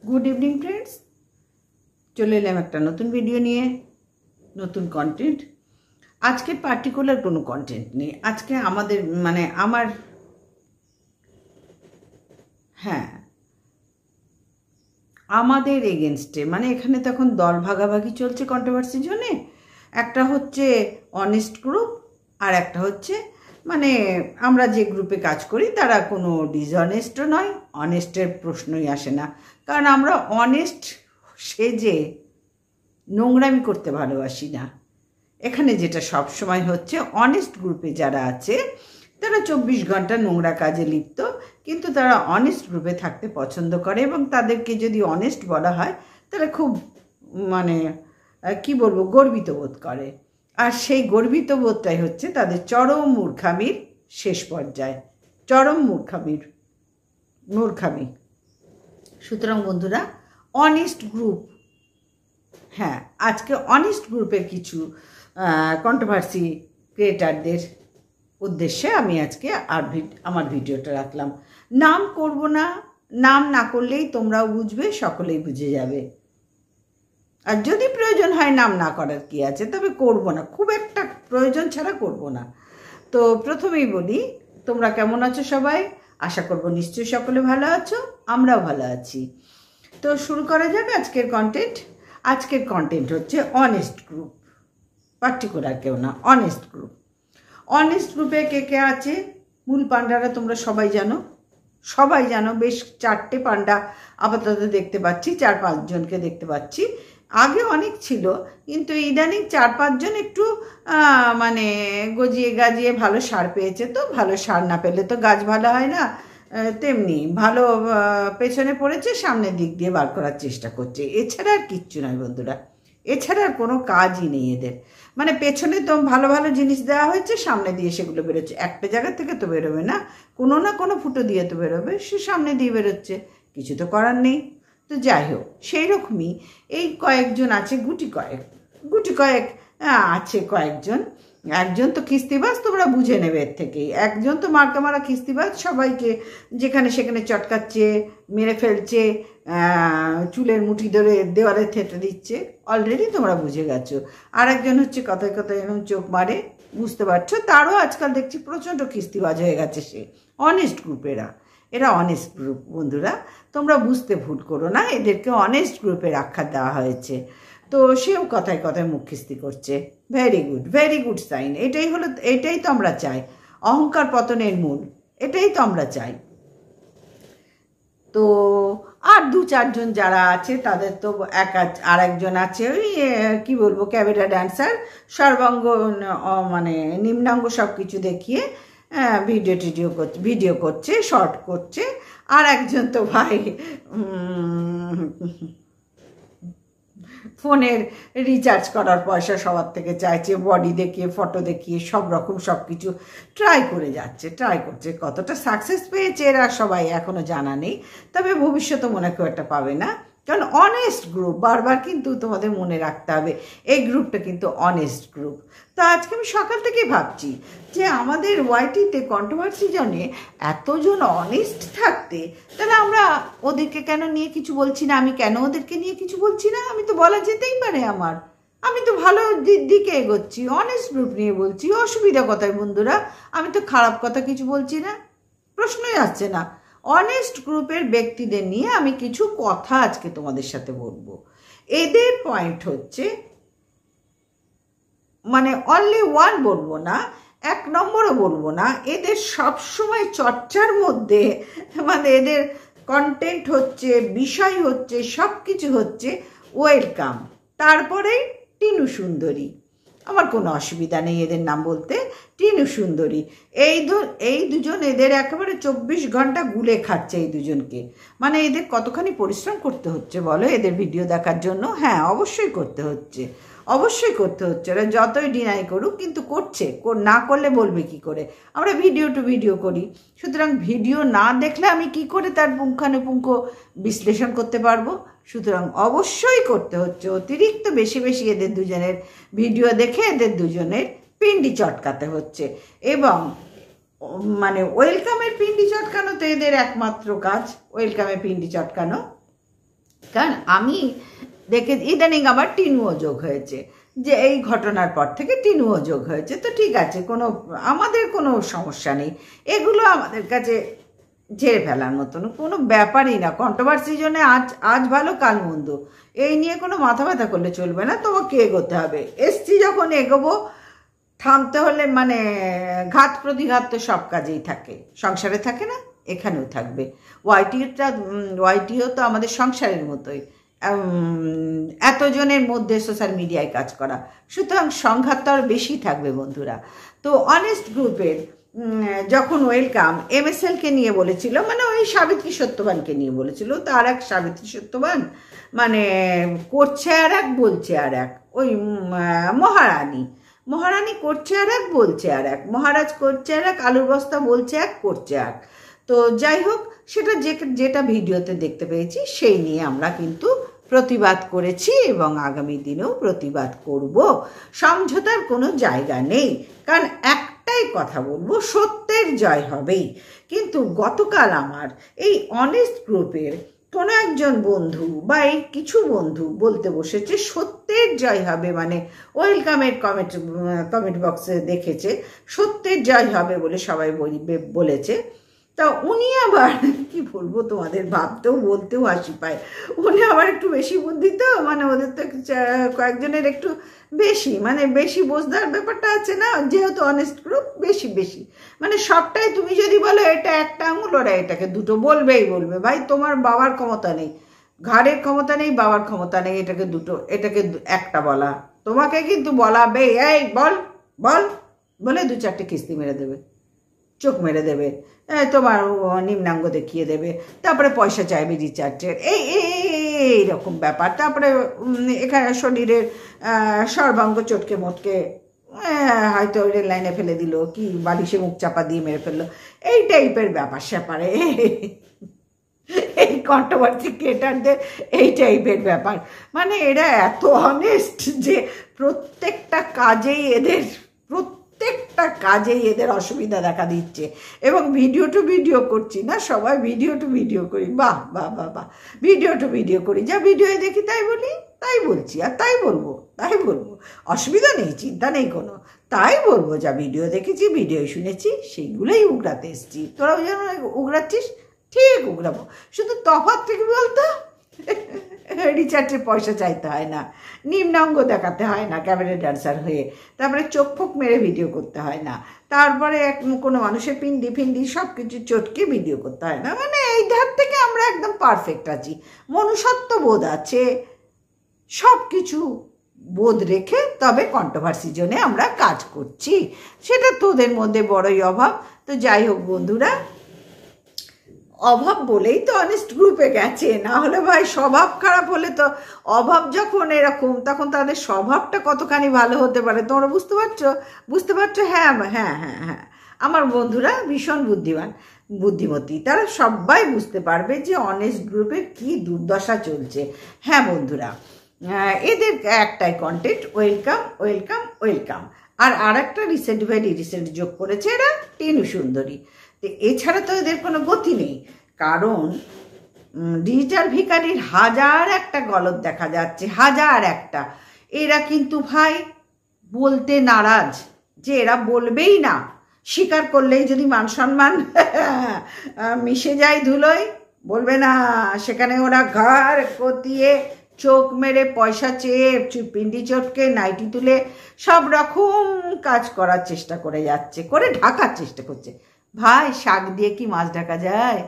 Good evening friends, চলে এলাম একটা নতুন ভিডিও নিয়ে, নতুন কন্টেন্ট। আজকে পার্টিকুলার কোনো কন্টেন্ট নেই। আজকে আমার আমাদের এগেনস্টে, এখানে তখন দল ভাগাভাগি চলছে কন্ট্রোভার্সির জন্যে। একটা হচ্ছে অনেস্ট গ্রুপ, আর একটা হচ্ছে আমরা যে গ্রুপে কাজ করি তারা কোনো ডিসঅনেস্টও নয়, অনেস্টের প্রশ্নই আসে না। কারণ আমরা অনেস্ট সেজে নোংরামি করতে ভালোবাসি না। এখানে যেটা সব সময় হচ্ছে, অনেস্ট গ্রুপে যারা আছে তারা 24 ঘন্টা নোংরা কাজে লিপ্ত, কিন্তু তারা অনেস্ট গ্রুপে থাকতে পছন্দ করে এবং তাদেরকে যদি অনেস্ট বলা হয় তারা খুব গর্বিত বোধ করে। আর সেই গর্বিত বোধটাই হচ্ছে তাদের চরম মূর্খামির শেষ পর্যায়ে, চরম মূর্খামি। সুতরাং বন্ধুরা, অনেস্ট গ্রুপ, আজকে অনেস্ট গ্রুপের কিছু কন্ট্রোভার্সি ক্রিয়েটারদের উদ্দেশ্যে আমি আজকে আমার ভিডিওটা রাখলাম। নাম করব না, নাম না করলেই তোমরাও বুঝবে, সকলেই বুঝে যাবে। আর যদি প্রয়োজন হয় নাম না করার কি আছে, তবে করব না, খুব একটা প্রয়োজন ছাড়া করব না। তো প্রথমেই বলি, তোমরা কেমন আছো সবাই? আশা করব নিশ্চয়ই সকলে ভালো আছো, আমরাও ভালো আছি। তো শুরু করা যাক আজকের কন্টেন্ট। আজকের কন্টেন্ট হচ্ছে অনেস্ট গ্রুপ, পার্টিকুলার কেউ না, অনেস্ট গ্রুপ। অনেস্ট গ্রুপে কে কে আছে? মূল পান্ডারা তোমরা সবাই জানো। বেশ 4টে পান্ডা আপাতত দেখতে পাচ্ছি, 4-5 জনকে দেখতে পাচ্ছি। আগে অনেক ছিল, কিন্তু ইদানিং 4-5 জন একটু গজিয়ে গাজিয়ে ভালো সার পেয়েছে। তো ভালো সার না পেলে তো গাছ ভালো হয় না, তেমনি ভালো পেছনে পড়েছে, সামনের দিক দিয়ে বার করার চেষ্টা করছে। এছাড়া আর কিচ্ছু নয় বন্ধুরা, এছাড়া আর কোনো কাজই নেই এদের। পেছনে তো ভালো ভালো জিনিস দেওয়া হয়েছে, সামনে দিয়ে সেগুলো বেরোচ্ছে। একটা জায়গা থেকে তো বেরোবে না, কোনো না কোনো ফুটো দিয়ে তো বেরোবে, সে সামনে দিয়ে বেরোচ্ছে, কিছু তো করার নেই। তো যাই হোক, সেই রকমই এই কয়েকজন আছে, গুটি কয়েক আছে কয়েকজন। একজন তো খিস্তিবাজ, তোমরা বুঝে নেবে এর থেকেই। একজন তো মারা খিস্তিবাজ, সবাইকে যেখানে সেখানে চটকাচ্ছে, মেরে ফেলছে, চুলের মুঠি ধরে দেওয়ালে থেঁটে দিচ্ছে, অলরেডি তোমরা বুঝে গেছো। আর একজন হচ্ছে কথায় কথায় এরকম চোখ মারে, বুঝতে পারছো। তারও আজকাল দেখছি প্রচণ্ড খিস্তিবাজ হয়ে গেছে সে। অনেস্ট গ্রুপেরা, এরা অনেস্ট গ্রুপ বন্ধুরা, তোমরা বুঝতে ভুল করো না, এদেরকে অনেস্ট গ্রুপের আখ্যা দেওয়া হয়েছে। তো সেও কথায় কথায় মুখ খিস্তি করছে। Very good sign. এটাই তো আমরা চাই, অহংকার পতনের মূল, এটাই তো আমরা চাই। তো আর 2-4 জন যারা আছে তাদের তো আর একজন আছে, ওই ক্যাবেরা ড্যান্সার, সর্বাঙ্গ নিম্নাঙ্গ সব কিছু দেখিয়ে ভিডিও করছে, শর্ট করছে। আর একজন তো ভাই ফোনের রিচার্জ করার পয়সা সবার থেকে চাইছে, বডি দেখিয়ে, ফটো দেখিয়ে, সব রকম সব কিছু ট্রাই করছে। কতটা সাকসেস পেয়েছে এরা সবাই এখনো জানা নেই, তবে ভবিষ্যতে মনে কেউ একটা পাবে না। কারণ অনেস্ট গ্রুপ, বারবার কিন্তু তোমাদের মনে রাখতে হবে, এই গ্রুপটা কিন্তু অনেস্ট গ্রুপ। তো আজকে আমি সকাল থেকেই ভাবছি যে আমাদের ওয়াইটিতে কন্ট্রোভার্সি জনে এতজন অনেস্ট থাকতে, তাহলে আমরা ওদেরকে কেন নিয়ে কিছু বলছি না? আমি কেন ওদেরকে নিয়ে কিছু বলছি না? আমি তো বলা যেতেই পারে আমি তো ভালো দিকে এগোচ্ছি, অনেস্ট গ্রুপ নিয়ে বলছি। অসুবিধা কথায় বন্ধুরা, আমি তো খারাপ কথা কিছু বলছি না, প্রশ্নই আসছে না। অনেস্ট গ্রুপের ব্যক্তিদের নিয়ে আমি কিছু কথা আজকে তোমাদের সাথে বলবো। এদের পয়েন্ট হচ্ছে, অনলি ওয়ান বলবো না, 1 নম্বরও বলবো না, এদের সবসময় চর্চার মধ্যে এদের কন্টেন্ট হচ্ছে, বিষয় হচ্ছে, সব কিছু হচ্ছে ওয়েলকাম, তারপরেই টিনু সুন্দরী। আমার কোনো অসুবিধা নেই এদের নাম বলতে, টিনু সুন্দরী। এই দুজন এদের একেবারে 24 ঘন্টা গুলে খাচ্ছে এই দুজনকে। এদের কতখানি পরিশ্রম করতে হচ্ছে বলো এদের ভিডিও দেখার জন্য? হ্যাঁ, অবশ্যই করতে হচ্ছে। ওরা যতই ডিনাই করুক, কিন্তু করছে। না করলে বলবে কি করে? আমরা ভিডিও টু ভিডিও করি, সুতরাং ভিডিও না দেখলে আমি কি করে তার পুঙ্খানুপুঙ্খ বিশ্লেষণ করতে পারবো? সুতরাং অবশ্যই করতে হচ্ছে। অতিরিক্ত বেশি এদের দুজনের ভিডিও দেখে এদের দুজনের পিন্ডি চটকাতে হচ্ছে। এবং ওয়েলকামের পিন্ডি চটকানো তো এদের একমাত্র কাজ, ওয়েলকামের পিন্ডি চটকানো। কারণ আমি দেখে ইদানিং আবার টিনুও যোগ হয়েছে, যে এই ঘটনার পর থেকে টিনুও যোগ হয়েছে। তো ঠিক আছে, আমাদের কোনো সমস্যা নেই, এগুলো আমাদের কাছে ঝেড়ে ফেলার মতন কোনো ব্যাপারই না। কন্ট্রোভার্সি জন্য আজ ভালো কাল মন্দ, এই নিয়ে কোনো মাথা ব্যথা করলে চলবে না, তোমাকে এগোতে হবে। এসছি যখন এগোবো, থামতে হলে মানে ঘাত প্রতিঘাত তো সব কাজেই থাকে, সংসারে থাকে না, এখানেও থাকবে। ওয়াইটিও তো আমাদের সংসারের মতোই, এতজনের মধ্যে সোশ্যাল মিডিয়ায় কাজ করা, সুতরাং সংঘাত তো আর বেশি থাকবে বন্ধুরা। তো অনেস্ট গ্রুপের যখন ওয়েলকাম MSLকে নিয়ে বলেছিল, মানে ওই সাবিত্রী সত্যবানকে নিয়ে বলেছিল, তার এক সাবিত্রী সত্যবান মানে করছে আর এক বলছে আর এক, ওই মহারানী করছে আর এক বলছে আর এক, মহারাজ করছে আর এক, আলুর বস্তা বলছে এক করছে এক। তো যাই হোক, সেটা যেটা ভিডিওতে দেখতে পেয়েছি সেই নিয়ে আমরা কিন্তু প্রতিবাদ করেছি এবং আগামী দিনেও প্রতিবাদ করব। সমঝোতার কোনো জায়গা নেই, কারণ একটাই কথা বলবো, সত্যের জয় হবেই। কিন্তু গতকাল আমার এই অনেস্ট গ্রুপের কোনো একজন বন্ধু বা এই কিছু বন্ধু বলতে বসেছে সত্যের জয় হবে, মানে ওয়েলকামের কমেন্ট বক্সে দেখেছে সত্যের জয় হবে বলে সবাই বলেছে। তা উনি আবার কি বলবো তোমাদের, ভাবতেও বলতেও হাসি পায়, উনি আবার একটু বেশি বুদ্ধি, তো মানে ওদের তো কয়েকজনের একটু বেশি বোঝদার ব্যাপারটা আছে না, যেহেতু অনেস্ট গ্রুপ বেশি মানে সবটাই তুমি যদি বলো এটা একটা আঙুল, ওরা এটাকে দুটো বলবে। ভাই তোমার বাবার ক্ষমতা নেই, ঘাড়ের ক্ষমতা নেই, বাবার ক্ষমতা নেই এটাকে একটা বলা, তোমাকে কিন্তু বলাবে, এই বল বলে 2-4টে কিস্তি মেরে দেবে, চোখ মেরে দেবে, তোমার নিম্নাঙ্গ দেখিয়ে দেবে, তারপরে পয়সা চাইবে রিচার্জের, এইরকম ব্যাপার। তারপরে এখানে শরীরের সর্বাঙ্গ চটকে মোটকে হয়তো রেল লাইনে ফেলে দিল, কি বালিশে মুখ চাপা দিয়ে মেরে ফেললো, এই টাইপের ব্যাপার স্যাপারে এই কন্ট্রোভার্সি ক্রিয়েটারদের এই টাইপের ব্যাপার। মানে এরা এত অনেস্ট যে প্রত্যেকটা কাজেই এদের অসুবিধা দেখা দিচ্ছে। এবং ভিডিও টু ভিডিও করছি না, সবাই ভিডিও টু ভিডিও করি, বাহ, ভিডিও টু ভিডিও করি, যা ভিডিওয়ে দেখি তাই বলি, তাই বলছি, আর তাই বলবো, অসুবিধা নেই, চিন্তা নেই কোনো, তাই বলবো, যা ভিডিও দেখেছি, ভিডিও শুনেছি, সেইগুলোই উগড়াতে এসছি। তোরাও যেন উগড়াচ্ছিস, ঠিক উগড়াবো, শুধু তফাৎ থেকে বলতো রিচার্জের পয়সা চাইতে হয় না, নিম্নাঙ্গ দেখাতে হয় না ক্যামেরা ড্যান্সার হয়ে, তারপরে চোখ ফোক মেরে ভিডিও করতে হয় না, তারপরে কোনো মানুষের পিন্ডি সব কিছু চটকে ভিডিও করতে হয় না। মানে এই ধার থেকে আমরা একদম পারফেক্ট আছি, মনুষ্যত্ব বোধ আছে, সব কিছু বোধ রেখে তবে কন্ট্রোভার্সি জোনে আমরা কাজ করছি, সেটা তোদের মধ্যে বড়ই অভাব। তো যাই হোক বন্ধুরা, অভাব বলেই তো অনেস্ট গ্রুপে গেছে, না হলে ভাই স্বভাব খারাপ হলে তো, অভাব যখন এরকম তখন তাদের স্বভাবটা কতখানি ভালো হতে পারে তোমরা বুঝতে পারছো? হ্যাঁ, আমার বন্ধুরা ভীষণ বুদ্ধিমতী, তারা সবাই বুঝতে পারবে যে অনেস্ট গ্রুপের কি দুর্দশা চলছে। হ্যাঁ বন্ধুরা, এদের একটাই কন্টেন্ট, ওয়েলকাম। আর একটা ভেরি রিসেন্ট যোগ করেছে এরা, টিনু সুন্দরী। এছাড়া তো এদের কোনো গতি নেই, কারণ ডিজিটাল ভিখারির 1001টা গলদ দেখা যাচ্ছে, 1001টা। এরা কিন্তু ভাই বলতে নারাজ, যে এরা বলবেই না, স্বীকার করলেই যদি মান সম্মান মিশে যায় ধুলোয়, বলবে না, সেখানে ওরা ঘাড় কতিয়ে চোখ মেরে পয়সা চেয়ে পিন্ডি চটকে নাইটি তুলে সব রকম কাজ করার চেষ্টা করে যাচ্ছে, করে ঢাকার চেষ্টা করছে। ভাই শাক দিয়ে কি মাছ ঢাকা যায়?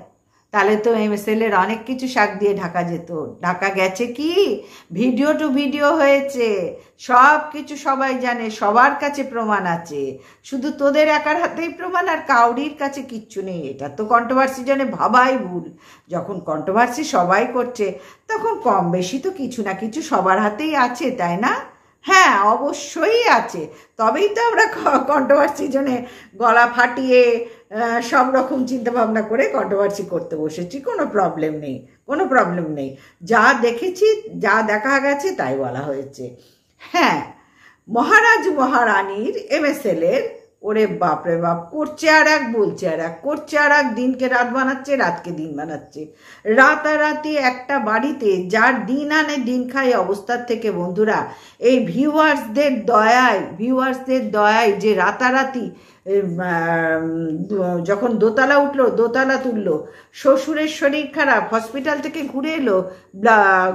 তাহলে তো MSL এর অনেক কিছু শাক দিয়ে ঢাকা যেত, ঢাকা গেছে কি? ভিডিও টু ভিডিও হয়েছে, সব কিছু সবাই জানে, সবার কাছে প্রমাণ আছে, শুধু তোদের একার হাতেই প্রমাণ, আর কাউরির কাছে কিচ্ছু নেই। এটা তো কন্ট্রোভার্সি জন্য ভাবাই ভুল, যখন কন্ট্রোভার্সি সবাই করছে তখন কম বেশি তো কিছু না কিছু সবার হাতেই আছে, তাই না? হ্যাঁ অবশ্যই আছে, তবেই তো আমরা কন্ট্রোভার্সি জন্য গলা ফাটিয়ে সব রকম চিন্তাভাবনা করে কন্ট্রোভার্সি করতে বসেছি। কোনো প্রবলেম নেই, যা দেখেছি, যা দেখা গেছে তাই বলা হয়েছে। হ্যাঁ, মহারাজ মহারানীর MSL এর ওরে বাপ রে বাপ, করছে আর এক, বলছে আর এক, করছে আর এক, দিনকে রাত বানাচ্ছে, রাতকে দিন বানাচ্ছে। রাতারাতি একটা বাড়িতে যার দিন আনে দিন খায় অবস্থার থেকে বন্ধুরা, এই ভিউয়ার্সদের দয়ায় যে রাতারাতি যখন দোতলা উঠলো, দোতলা তুললো, শ্বশুরের শরীর খারাপ, হসপিটাল থেকে ঘুরে এলো,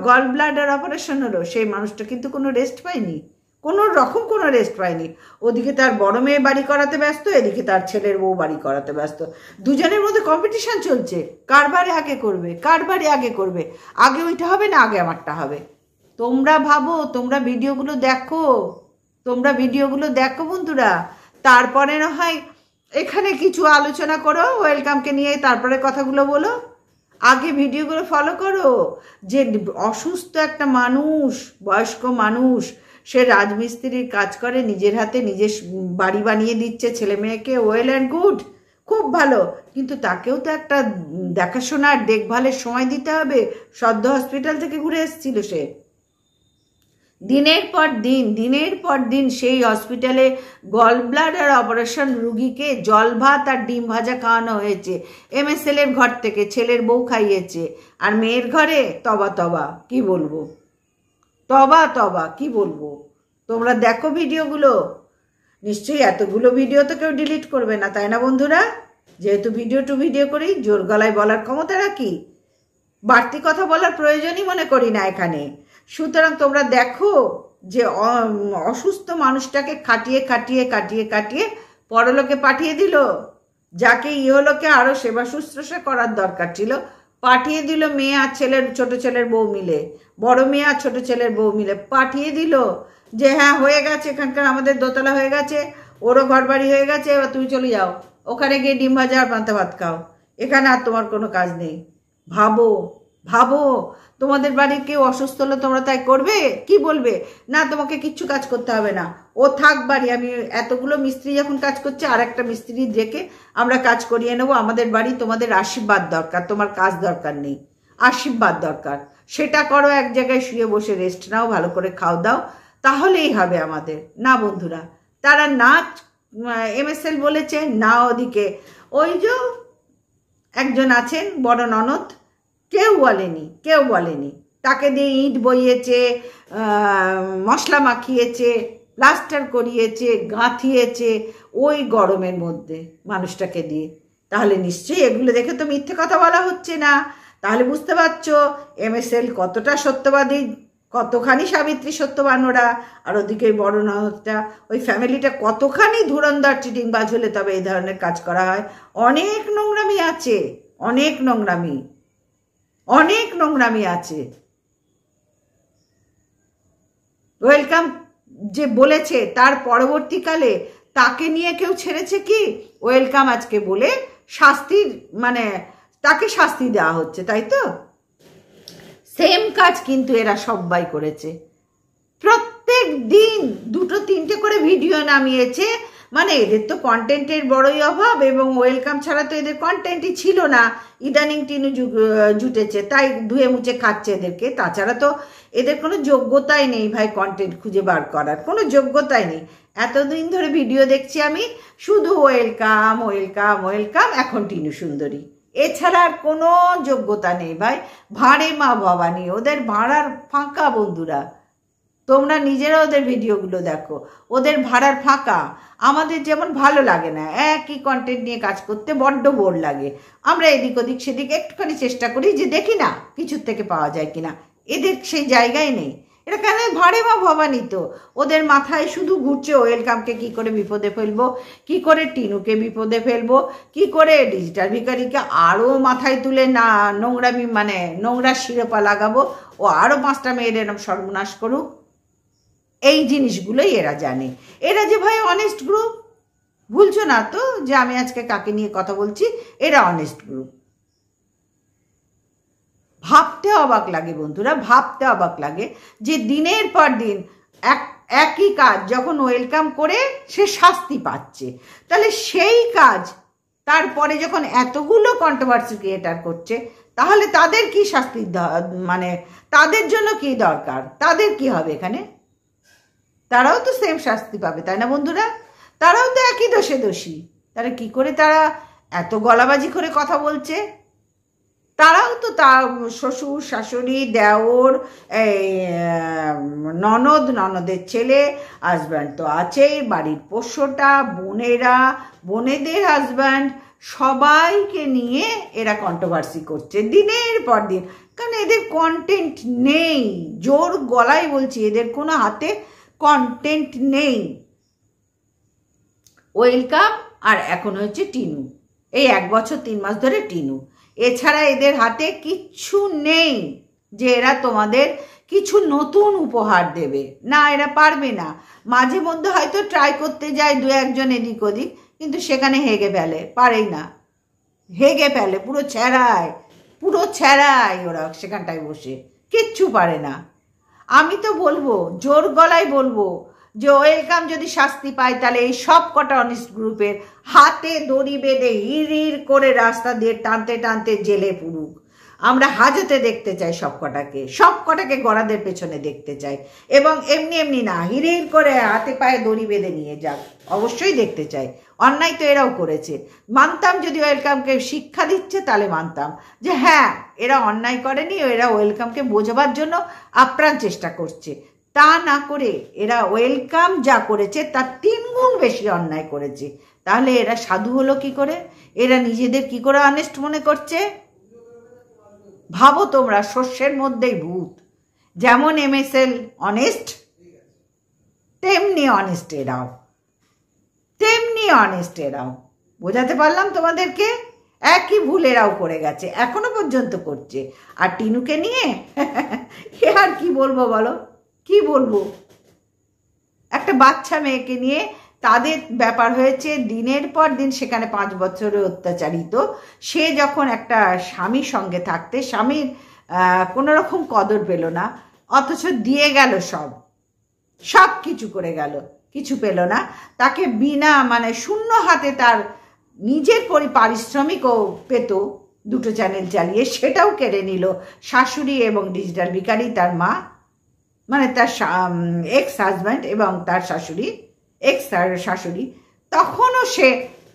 গল ব্লাডার অপারেশন হলো, সেই মানুষটা কিন্তু কোনো রেস্ট পায়নি, কোনো রকম কোনো রেস্ট পায়নি। ওদিকে তার বড় মেয়ে বাড়ি করাতে ব্যস্ত, এদিকে তার ছেলের বউ বাড়ি করাতে ব্যস্ত। দুজনের মধ্যে কম্পিটিশন চলছে, কার বাড়ি আগে করবে, কার বাড়ি আগে করবে, আগে ওইটা হবে না আগে আমারটা হবে। তোমরা ভাবো, তোমরা ভিডিওগুলো দেখো বন্ধুরা, তারপরে না হয় এখানে কিছু আলোচনা করো ওয়েলকামকে নিয়ে, তারপরে কথাগুলো বলো। আগে ভিডিওগুলো ফলো করো। যে অসুস্থ একটা মানুষ, বয়স্ক মানুষ, সে রাজমিস্ত্রির কাজ করে, নিজের হাতে নিজের বাড়ি বানিয়ে দিচ্ছে ছেলে মেয়েকে, ওয়েল অ্যান্ড গুড, খুব ভালো, কিন্তু তাকেও তো একটা দেখাশোনার দেখভালের সময় দিতে হবে। সদ্য হসপিটাল থেকে ঘুরে এসেছিল সে, দিনের পর দিন সেই হসপিটালে গল ব্লাডার অপারেশন রুগীকে জল ভাত আর ডিম ভাজা খাওয়ানো হয়েছে MSL এর ঘর থেকে, ছেলের বউ খাইয়েছে। আর মেয়ের ঘরে তবা কি বলবো, তবা কি বলবো। তোমরা দেখো ভিডিওগুলো, নিশ্চয়ই এতগুলো ভিডিও তো কেউ ডিলিট করবে না, তাই না বন্ধুরা? যেহেতু ভিডিও করি, জোর গলায় বলার ক্ষমতা রাখি, বাড়তি কথা বলার প্রয়োজনই মনে করি না এখানে। সুতরাং তোমরা দেখো যে অসুস্থ মানুষটাকে কাটিয়ে পরলোকে পাঠিয়ে দিল, যাকে ইহলোকে আরো সেবা শুশ্রূষা করার দরকার ছিল, পাঠিয়ে দিল মেয়ে আর ছেলের, ছোট ছেলের বউ মিলে, বড় মেয়ে আর ছোট ছেলের বউ মিলে পাঠিয়ে দিল যে হ্যাঁ হয়ে গেছে, এখানকার আমাদের দোতলা হয়ে গেছে, ওরও ঘর বাড়ি হয়ে গেছে, এবার তুমি চলে যাও, ওখানে গিয়ে ডিম ভাজা আর পান্তা ভাত খাও, এখানে আর তোমার কোনো কাজ নেই। ভাবো তোমাদের বাড়ির কেউ অসুস্থ হলে তোমরা তাই করবে? কি বলবে? না তোমাকে কিচ্ছু কাজ করতে হবে না, ও থাক বাড়ি, আমি এতগুলো মিস্ত্রি যখন কাজ করছে আর একটা মিস্ত্রি রেখে আমরা কাজ করিয়ে নেবো, আমাদের বাড়ি, তোমাদের আশীর্বাদ দরকার, তোমার কাজ দরকার নেই, আশীর্বাদ দরকার। সেটা করো, এক জায়গায় শুয়ে বসে রেস্ট নাও, ভালো করে খাও দাও, তাহলেই হবে আমাদের। না বন্ধুরা, তারা নাচ MSL বলেছে না, ওদিকে ওই যে একজন আছেন বড় ননদ, কেউ বলেনি, তাকে দিয়ে ইট বইয়েছে, মশলা মাখিয়েছে, প্লাস্টার করিয়েছে, গাঁথিয়েছে ওই গরমের মধ্যে মানুষটাকে দিয়ে। তাহলে নিশ্চয়ই এগুলো দেখে তো মিথ্যে কথা বলা হচ্ছে না। তাহলে বুঝতে পারছো MSL কতটা সত্যবাদী, কতখানি সাবিত্রী সত্যবান ওরা, আর ওদিকে বড় ননদটা, ওই ফ্যামিলিটা কতখানি ধুরন্ধর চিটিংবাজ হলে তবে এই ধরনের কাজ করা হয়। অনেক নোংরামি আছে, অনেক নোংরামি আছে। ওয়েলকাম যে বলেছে তার পরবর্তীকালে তাকে নিয়ে কেউ ছেড়েছে কি? ওয়েলকাম আজকে বলে শাস্তির, মানে তাকে শাস্তি দেওয়া হচ্ছে, তাই তো? সেম কাজ কিন্তু এরা সবাই করেছে, প্রত্যেক দিন 2-3টে করে ভিডিও নামিয়েছে। মানে এদের তো কন্টেন্টের বড়ই অভাব, এবং ওয়েলকাম ছাড়া তো এদের কন্টেন্টই ছিল না। ইদানিং টিনু জুটেছে, তাই ধুয়ে মুছে খাচ্ছে এদেরকে, তাছাড়া তো এদের কোনো যোগ্যতাই নেই ভাই, কন্টেন্ট খুঁজে বার করার কোনো যোগ্যতাই নেই। এতদিন ধরে ভিডিও দেখছি আমি, শুধু ওয়েলকাম, এখন টিনু সুন্দরী, এছাড়া আর কোনো যোগ্যতা নেই ভাই। ভাঁড়ে মা ভবানী, ওদের ভাড়ার ফাঁকা বন্ধুরা। তোমরা নিজেরা ওদের ভিডিওগুলো দেখো, ওদের ভাড়ার ফাঁকা। আমাদের যেমন ভালো লাগে না একই কন্টেন্ট নিয়ে কাজ করতে, বড্ড বোর লাগে। আমরা এদিক ওদিক সেদিক একটুখানি চেষ্টা করি যে দেখি না কিছুর থেকে পাওয়া যায় কিনা, এদের সেই জায়গায় নেই। এটা কেন? ভাঁড়ে মা ভবানী তো, ওদের মাথায় শুধু ঘুরছে ওয়েলকামকে কি করে বিপদে ফেলবো, কি করে টিনুকে বিপদে ফেলবো, কি করে ডিজিটাল ভিখারিকে আরও মাথায় তুলে না নোংরামি, মানে নোংরা শিরোপা লাগাবো, ও আরও 5টা মেয়ের এরম সর্বনাশ করুক। এই জিনিসগুলোই এরা জানে। এরা যে ভাই অনেস্ট গ্রুপ, ভুলছো না তো যে আমি আজকে কাকে নিয়ে কথা বলছি, এরা অনেস্ট গ্রুপ। ভাবতে অবাক লাগে বন্ধুরা, ভাবতে অবাক লাগে যে দিনের পর দিন একই কাজ যখন ওয়েলকাম করে সে শাস্তি পাচ্ছে, তাহলে সেই কাজ তারপরে যখন এতগুলো কন্ট্রোভার্সি ক্রিয়েটার করছে, তাহলে তাদের কি শাস্তি, মানে তাদের জন্য কি দরকার, তাদের কি হবে এখানে? তারাও তো সেম শাস্তি পাবে, তাই না বন্ধুরা? তারাও তো একই দোষে দোষী। তারা কি করে তারা এত গলাবাজি করে কথা বলছে? তারাও তো তার শ্বশুর শাশুড়ি দেওর ননদ, ননদের ছেলে, হাজব্যান্ড তো আছেই, বাড়ির পোষ্যটা, বোনেরা, বোনেদের হাজব্যান্ড, সবাইকে নিয়ে এরা কন্ট্রোভার্সি করছে দিনের পর দিন। কারণ এদের কন্টেন্ট নেই, জোর গলায় বলছি, এদের কোনো হাতে কন্টেন্ট নেই। ওয়েলকাম আর এখন হচ্ছে টিনু, এই 1 বছর 3 মাস ধরে টিনু, এছাড়া এদের হাতে কিচ্ছু নেই যে এরা তোমাদের কিছু নতুন উপহার দেবে না। এরা পারবে না। মাঝে মধ্যে হয়তো ট্রাই করতে যায় 2-1 এদিক ওদিক, কিন্তু সেখানে হেগে ফেলে, পারেই না, হেগে ফেলে, পুরো ছ্যাড়ায় ওরা সেখানটায় বসে, কিচ্ছু পারে না। আমি তো বলবো, জোর গলায় বলবো যে ওয়েলকাম যদি শাস্তি পায় তাহলে এই সব কটা অনেস্ট গ্রুপের হাতে দড়ি বেঁধে হিড় করে রাস্তা দিয়ে টানতে টানতে জেলে পুরুক। আমরা হাজতে দেখতে চাই সব কটাকে গড়াদের পেছনে দেখতে চাই, এবং এমনি এমনি না, হিড় করে হাতে পায়ে দড়ি বেঁধে নিয়ে যাক, অবশ্যই দেখতে চাই। অন্যায় তো এরাও করেছে, মানতাম। যদি ওয়েলকামকে শিক্ষা দিচ্ছে তাহলে মানতাম যে হ্যাঁ, এরা অন্যায় করেনি, এরা ওয়েলকামকে বোঝাবার জন্য আপ্রাণ চেষ্টা করছে। তা না করে এরা ওয়েলকাম যা করেছে তার 3 গুণ বেশি অন্যায় করেছে। তাহলে এরা সাধু হলো কি করে? এরা নিজেদের কি করে অনেস্ট মনে করছে? ভাবো তোমরা, শস্যের মধ্যেই ভূত। যেমন MSL অনেস্ট, তেমনি অনেস্ট এরাও। বোঝাতে পারলাম তোমাদেরকে? একই ভুল এরাও করে গেছে, এখনো পর্যন্ত করছে। আর টিনুকে নিয়ে আর কি বলবো বলো, কি বলবো? একটা বাচ্চা মেয়েকে নিয়ে তাদের ব্যাপার হয়েছে দিনের পর দিন, সেখানে 5 বছরে অত্যাচারিত। সে যখন একটা স্বামীর সঙ্গে থাকতে, স্বামীর কোনো রকম কদর পেল না, অথচ দিয়ে গেল সব কিছু করে গেল, কিছু পেল না। তাকে বিনা শূন্য হাতে তার নিজের পারিশ্রমিকও পেত 2টো চ্যানেল চালিয়ে, সেটাও কেড়ে নিল শাশুড়ি এবং ডিজিটাল ভিখারি, তার মা, তার এক্স হাজব্যান্ড এবং তার শাশুড়ি। তখনও সে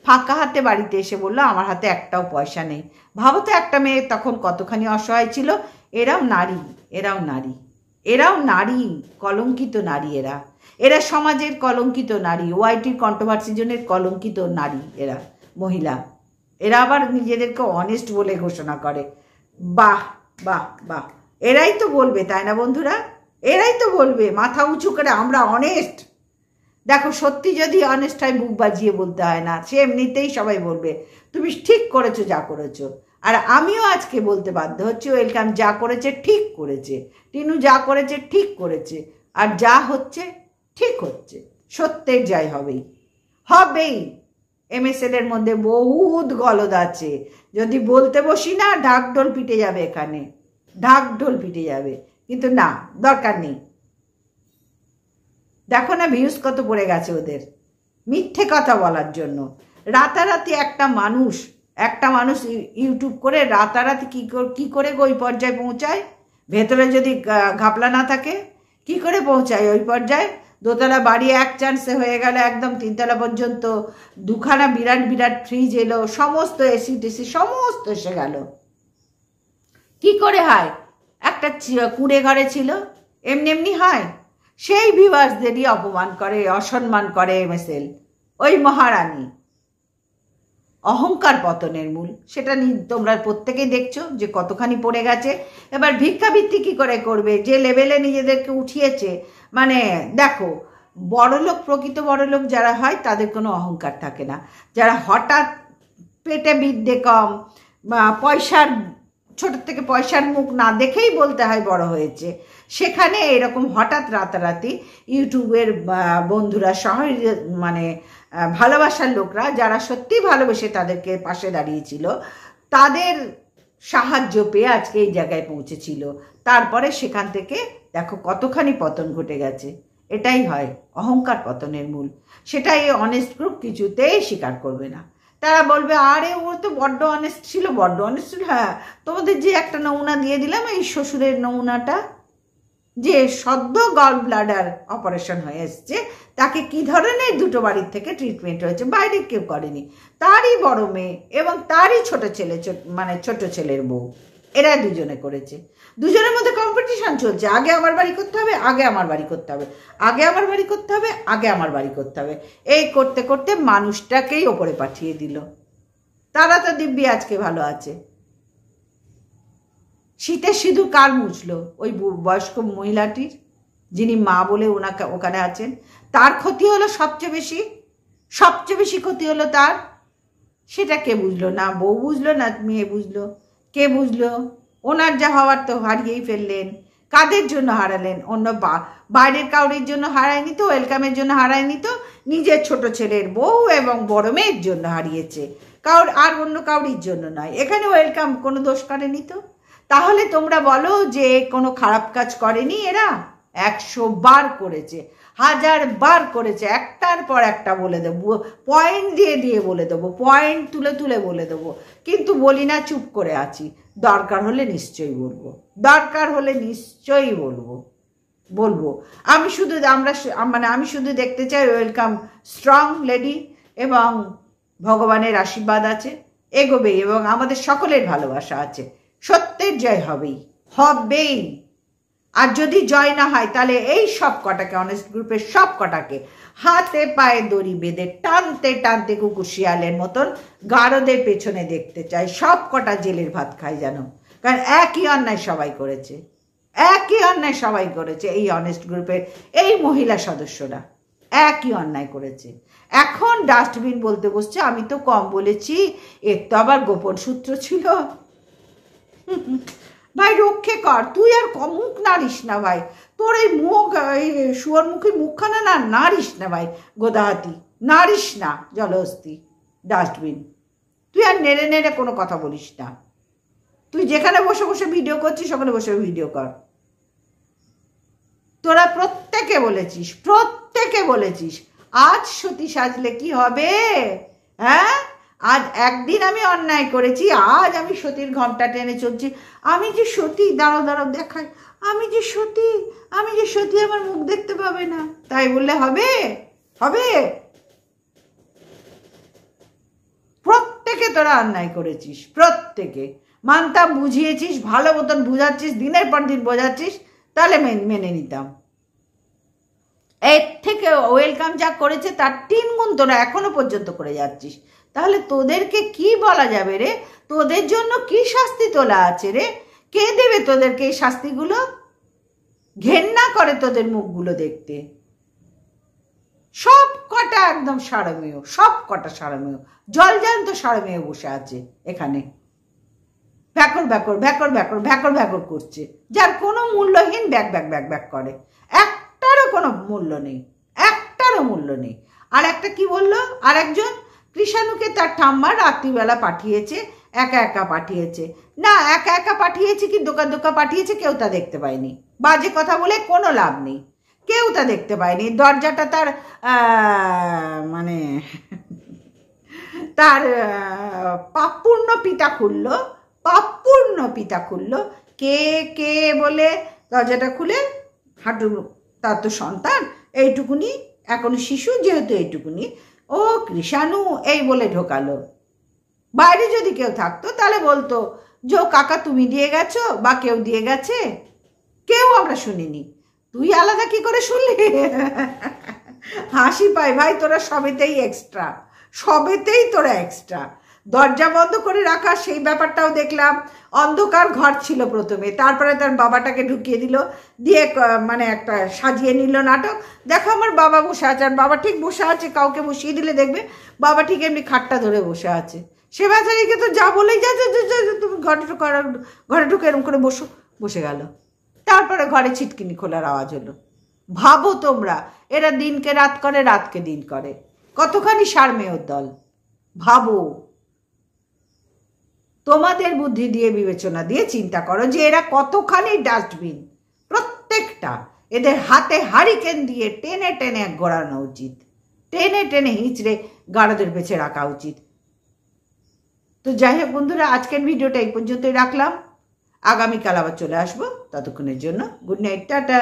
ফাঁকা হাতে বাড়িতে এসে বললো আমার হাতে একটাও পয়সা নেই। ভাবো তো, একটা মেয়ে তখন কতখানি অসহায় ছিল। এরাও নারী, কলঙ্কিত নারী। এরা সমাজের কলঙ্কিত নারী, ওয়াইটির কন্ট্রোভার্সি জনের কলঙ্কিত নারী, এরা মহিলা। এরা আবার নিজেদেরকে অনেস্ট বলে ঘোষণা করে। বাহ বাহ বাহ, এরাই তো বলবে, তাই না বন্ধুরা? এরাই তো বলবে মাথা উঁচু করে আমরা অনেস্ট। দেখো, সত্যি যদি অনেস্ট হয় বুক বাজিয়ে বলতে হয় না, সে এমনিতেই সবাই বলবে তুমি ঠিক করেছো যা করেছো। আর আমিও আজকে বলতে বাধ্য হচ্ছি, ওয়েলকাম যা করেছে ঠিক করেছে, টিনু যা করেছে ঠিক করেছে, আর যা হচ্ছে ঠিক হচ্ছে, সত্যের যাই হবেই। MSL এর মধ্যে বহুত গলদ আছে, যদি বলতে বসি না ঢাকঢোল পিটে যাবে, এখানে ঢাকঢোল পিটে যাবে, কিন্তু না, দরকার নেই। দেখো না ভিউজ কত পড়ে গেছে ওদের, মিথ্যে কথা বলার জন্য। রাতারাতি একটা মানুষ ইউটিউব করে রাতারাতি কি করে ওই পর্যায়ে পৌঁছায়? ভেতরে যদি ঘাপলা না থাকে কি করে পৌঁছায় ওই পর্যায়ে? 2তলা বাড়ি এক চান্সে হয়ে গেল, একদম 3তলা পর্যন্ত 2খানা বিরাট ফ্রিজ এলো, সমস্ত এসি টেসি সমস্ত এসে গেল। কি করে হয়? একটা কুঁড়ে ঘরে ছিল, এমনি হয়? সেই ভিউয়ার্সদেরই অপমান করে, অসম্মান করে MSL, ওই মহারানী। অহংকার পতনের মূল, সেটা তোমরা প্রত্যেকেই দেখছো যে কতখানি পড়ে গেছে। এবার ভিক্ষাবৃত্তি কি করে করবে? যে লেভেলে নিজেদেরকে উঠিয়েছে, দেখো, প্রকৃত বড়লোক যারা হয় তাদের কোনো অহংকার থাকে না। যারা হঠাৎ পেটে বিদ্যে কম, পয়সার ছোট থেকে পয়সার মুখ না দেখেই বলতে হয় বড় হয়েছে, সেখানে এরকম হঠাৎ রাতারাতি ইউটিউবের বন্ধুরা ভালোবাসার লোকরা যারা সত্যি ভালোবেসে তাদেরকে পাশে দাঁড়িয়েছিল, তাদের সাহায্য পেয়ে আজকে এই জায়গায় পৌঁছেছিল। তারপরে সেখান থেকে দেখো কতখানি পতন ঘটে গেছে। এটাই হয় অহংকার পতনের মূল, সেটাই অনেস্ট গ্রুপ কিছুতেই স্বীকার করবে না। তারা বলবে আরে ও তো বড্ড অনেস্ট ছিল। হ্যাঁ, তোমাদের যে একটা নমুনা দিয়ে দিলাম, এই শ্বশুরের নমুনাটা যে সদ্য গল ব্লাডার অপারেশন হয়ে এসছে, তাকে কি ধরনের দুটো বাড়ির থেকে ট্রিটমেন্ট হয়েছে, বাইরে কেউ করেনি। তারই বড় মেয়ে এবং তারই ছোট ছেলে, মানে ছোট ছেলের বউ, এরা দুজনে করেছে। দুজনের মধ্যে কম্পিটিশন চলছে, আগে আমার বাড়ি করতে হবে, আগে আমার বাড়ি করতে হবে, আগে আমার বাড়ি করতে হবে, আগে আমার বাড়ি করতে হবে। এই করতে করতে মানুষটাকেই ওপরে পাঠিয়ে দিল। তারা তো দিব্যি আজকে ভালো আছে। শীতের সিঁদুর কার মুছলো? ওই বয়স্ক মহিলাটির, যিনি মা বলে ওখানে আছেন। তার ক্ষতি হলো সবচেয়ে বেশি ক্ষতি হলো তার। সেটা কে বুঝলো? না বউ বুঝলো, না মেয়ে বুঝলো, কে বুঝলো? ওনার যা হওয়ার তো হারিয়েই ফেললেন। কাদের জন্য হারালেন? অন্য বাইরের কাউরির জন্য হারায়নি তো, ওয়েলকামের জন্য হারায়নি তো, নিজের ছোট ছেলের বউ এবং বড় মেয়ের জন্য হারিয়েছে, আর অন্য কাউরির জন্য নয়। এখানে ওয়েলকাম কোনো দোষ করেনি তো। তাহলে তোমরা বলো যে কোনো খারাপ কাজ করেনি এরা? 100 বার করেছে, 1000 বার করেছে, একটার পর একটা বলে দেবো, পয়েন্ট দিয়ে বলে দেবো, পয়েন্ট তুলে বলে দেবো, কিন্তু বলি না, চুপ করে আছি। দরকার হলে নিশ্চয়ই বলবো। আমি শুধু দেখতে চাই ওয়েলকাম স্ট্রং লেডি, এবং ভগবানের আশীর্বাদ আছে, এগোবে, এবং আমাদের সকলের ভালোবাসা আছে। সত্যের জয় হবেই। আর যদি জয় না হয়, তাহলে এই সব কটাকে, অনেস্ট গ্রুপের সব কটাকে হাতে পায়ে দড়ি বেঁধে টানতে কুকুর শিয়ালের মতন গারদের পেছনে দেখতে চাই। সব কটা জেলের ভাত খায় যেন, কারণ একই অন্যায় সবাই করেছে। এই অনেস্ট গ্রুপের এই মহিলা সদস্যরা একই অন্যায় করেছে। এখন ডাস্টবিন বলতে বসছে। আমি তো কম বলেছি, এর তো আবার গোপন সূত্র ছিল। ভাই রক্ষে কর, তুই আর মুখ নাড়িস না ভাই। তোর এই মুখ, এই শুয়োর মুখের মুখখানা না নাড়িস না ভাই, গোদাহাতি নাড়িস না, জলহস্তি ডাস্টবিন। তুই আর নেড়ে কোনো কথা বলিস না। তুই যেখানে বসে ভিডিও করছিস, ওখানে বসে ভিডিও কর। তোরা প্রত্যেকে বলেছিস আজ সতী সাজলে কি হবে? হ্যাঁ, আজ একদিন আমি অন্যায় করেছি, আজ আমি সতীর ঘন্টা টেনে চলছি। আমি যে সতী, দাঁড়াও দেখাই, আমি যে সতী, আমার মুখ দেখতে পাবে না, তাই বললে হবে? প্রত্যেকে তোরা অন্যায় করেছিস, প্রত্যেকে। মানতাম, বুঝিয়েছিস, ভালো মতন বুঝাচ্ছিস, দিনের পর দিন বোঝাচ্ছিস, তাহলে মেনে নিতাম। এর থেকে ওয়েলকাম যা করেছে তার 3 গুণ তোরা এখনো পর্যন্ত করে যাচ্ছিস। তাহলে তোদেরকে কি বলা যাবে রে? তোদের জন্য কি শাস্তি তোলা আছে রে? কে দেবে তোদেরকে এই শাস্তিগুলো? ঘেন্না করে তোদের মুখগুলো দেখতে। সব কটা একদম সারমেয়, জলজান্ত সারমেয় বসে আছে এখানে, ভ্যাকর করছে, যার কোনো মূল্যহীন ব্যাক করে। একটারও কোনো মূল্য নেই। আর একটা কি বললো, আর একজন কৃষাণুকে তার ঠাম্মা রাত্রিবেলা পাঠিয়েছে, একা পাঠিয়েছে। না, একা পাঠিয়েছে কি দোকা পাঠিয়েছে, কেউ তা দেখতে পায়নি। বাজে কথা বলে কোনো লাভ নেই, কেউ তা দেখতে পায়নি। দরজাটা তার তার পাপপূর্ণ পিতা খুললো, কে বলে দরজাটা খুলে, হাঁটু, তার তো সন্তান এইটুকুনি, এখনো শিশু যেহেতু এইটুকুনি, ও কৃষাণু এই বলে ঢোকালো। বাইরে যদি কেউ থাকতো তাহলে বলতো যে কাকা তুমি দিয়ে গেছো, বা কেউ দিয়ে গেছে, কেউ আমরা শুনিনি। তুই আলাদা কি করে শুনলি? হাসি পায় ভাই, তোরা সবেতেই তোরা এক্সট্রা। দরজা বন্ধ করে রাখা, সেই ব্যাপারটাও দেখলাম। অন্ধকার ঘর ছিল প্রথমে, তারপরে তার বাবাটাকে ঢুকিয়ে দিল, দিয়ে একটা সাজিয়ে নিল নাটক। দেখো আমার বাবা বসে আছে, আর বাবা ঠিক বসে আছে, কাউকে বসিয়ে দিলে দেখবে বাবা ঠিক এমনি খাটটা ধরে বসে আছে। সে বেচারিকে তো যা বলেই যা তুমি ঘরে ঢুকে এরকম করে বসে গেল। তারপরে ঘরে ছিটকিনি খোলার আওয়াজ হলো। ভাবো তোমরা, এরা দিনকে রাত করে, রাতকে দিন করে, কতখানি সারমেয়র দল। ভাবো, তোমাদের বুদ্ধি দিয়ে, বিবেচনা দিয়ে চিন্তা করো যে এরা কতখানি ডাস্টবিন। প্রত্যেকটা এদের হাতে হারিকেন দিয়ে টেনে ঘোরানো উচিত, টেনে হিঁচড়ে গাড়দের পেছে রাখা উচিত। তো যাই হোক বন্ধুরা, আজকের ভিডিওটা এই পর্যন্তই রাখলাম। আগামীকাল আবার চলে আসবো, ততক্ষণের জন্য গুড নাইট, টাটা।